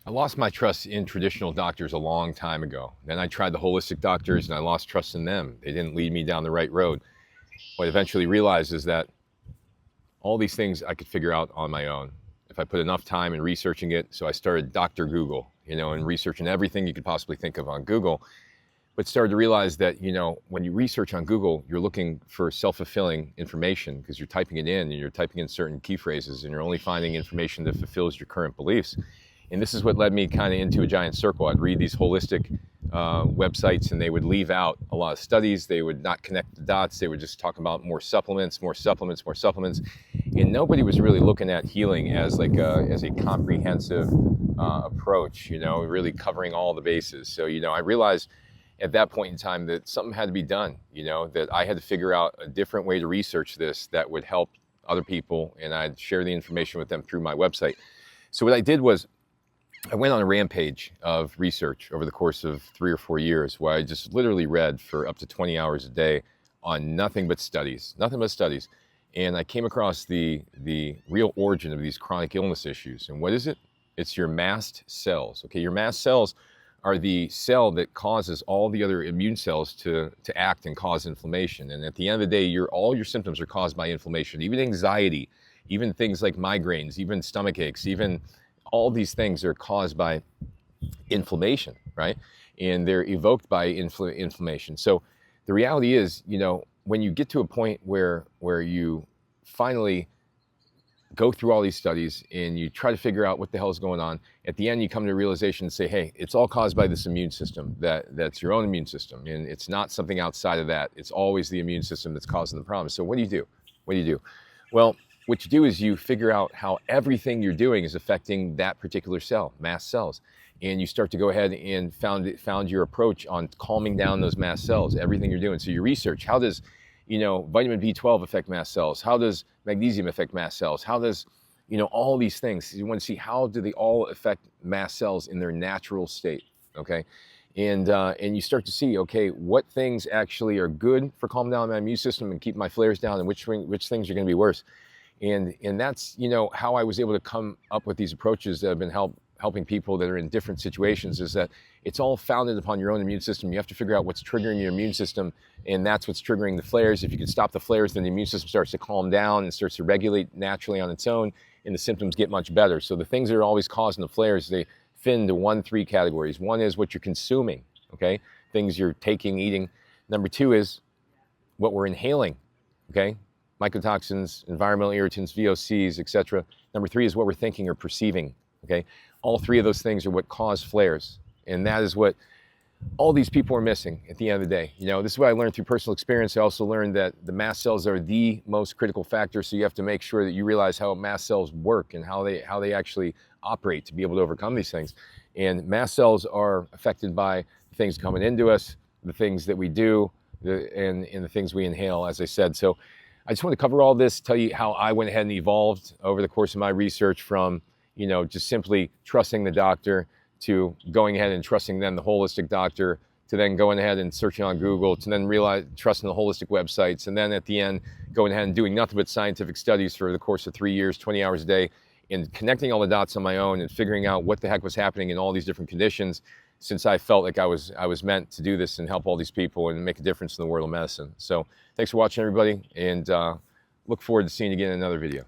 I lost my trust in traditional doctors a long time ago. Then I tried the holistic doctors and I lost trust in them. They didn't lead me down the right road. What I eventually realized is that all these things I could figure out on my own if I put enough time in researching it. So I started Dr. Google, and researching everything you could possibly think of on Google, but started to realize that, when you research on Google, you're looking for self-fulfilling information because you're typing it in and you're typing in certain key phrases and you're only finding information that fulfills your current beliefs. And this is what led me kind of into a giant circle. I'd read these holistic websites and they would leave out a lot of studies. They would not connect the dots. They would just talk about more supplements, more supplements, more supplements. And nobody was really looking at healing as as a comprehensive approach, really covering all the bases. So, I realized at that point in time that something had to be done, that I had to figure out a different way to research this that would help other people. And I'd share the information with them through my website. So what I did was I went on a rampage of research over the course of 3 or 4 years where I just literally read for up to 20 hours a day on nothing but studies. And I came across the real origin of these chronic illness issues. And what is it? It's your mast cells. Okay, your mast cells are the cell that causes all the other immune cells to act and cause inflammation. And at the end of the day, all your symptoms are caused by inflammation, even anxiety, even things like migraines, even stomach aches, even all these things are caused by inflammation, right? And they're evoked by inflammation. So the reality is, when you get to a point where you finally go through all these studies and you try to figure out what the hell is going on, at the end you come to a realization and say, hey, it's all caused by this immune system, that's your own immune system. And it's not something outside of that. It's always the immune system that's causing the problem. So what do you do? Well, what you do is you figure out how everything you're doing is affecting that particular cell, mast cells. And you start to go ahead and found your approach on calming down those mast cells, everything you're doing. So you research, how does, vitamin B12 affect mast cells? How does magnesium affect mast cells? How does, all these things, you want to see how do they all affect mast cells in their natural state, okay? And you start to see, okay, what things actually are good for calming down my immune system and keep my flares down, and which things are going to be worse. And that's, how I was able to come up with these approaches that have been helping people that are in different situations, is that it's all founded upon your own immune system. You have to figure out what's triggering your immune system, and that's what's triggering the flares. If you can stop the flares, then the immune system starts to calm down and starts to regulate naturally on its own, and the symptoms get much better. So the things that are always causing the flares, they fit into 3 categories. One is what you're consuming, okay? Things you're taking, eating. Number 2 is what we're inhaling, okay? Mycotoxins, environmental irritants, VOCs, etc. Number 3 is what we're thinking or perceiving, okay? All 3 of those things are what cause flares. And that is what all these people are missing at the end of the day. This is what I learned through personal experience. I also learned that the mast cells are the most critical factor. So you have to make sure that you realize how mast cells work and how they actually operate to be able to overcome these things. And mast cells are affected by things coming into us, the things that we do, and the things we inhale, as I said. So I just want to cover all this, tell you how I went ahead and evolved over the course of my research from, just simply trusting the doctor to going ahead and trusting then the holistic doctor, to then going ahead and searching on Google, to then trusting the holistic websites, and then at the end, going ahead and doing nothing but scientific studies for the course of 3 years, 20 hours a day, and connecting all the dots on my own and figuring out what the heck was happening in all these different conditions, since I felt like I was meant to do this and help all these people and make a difference in the world of medicine. So thanks for watching, everybody, and look forward to seeing you again in another video.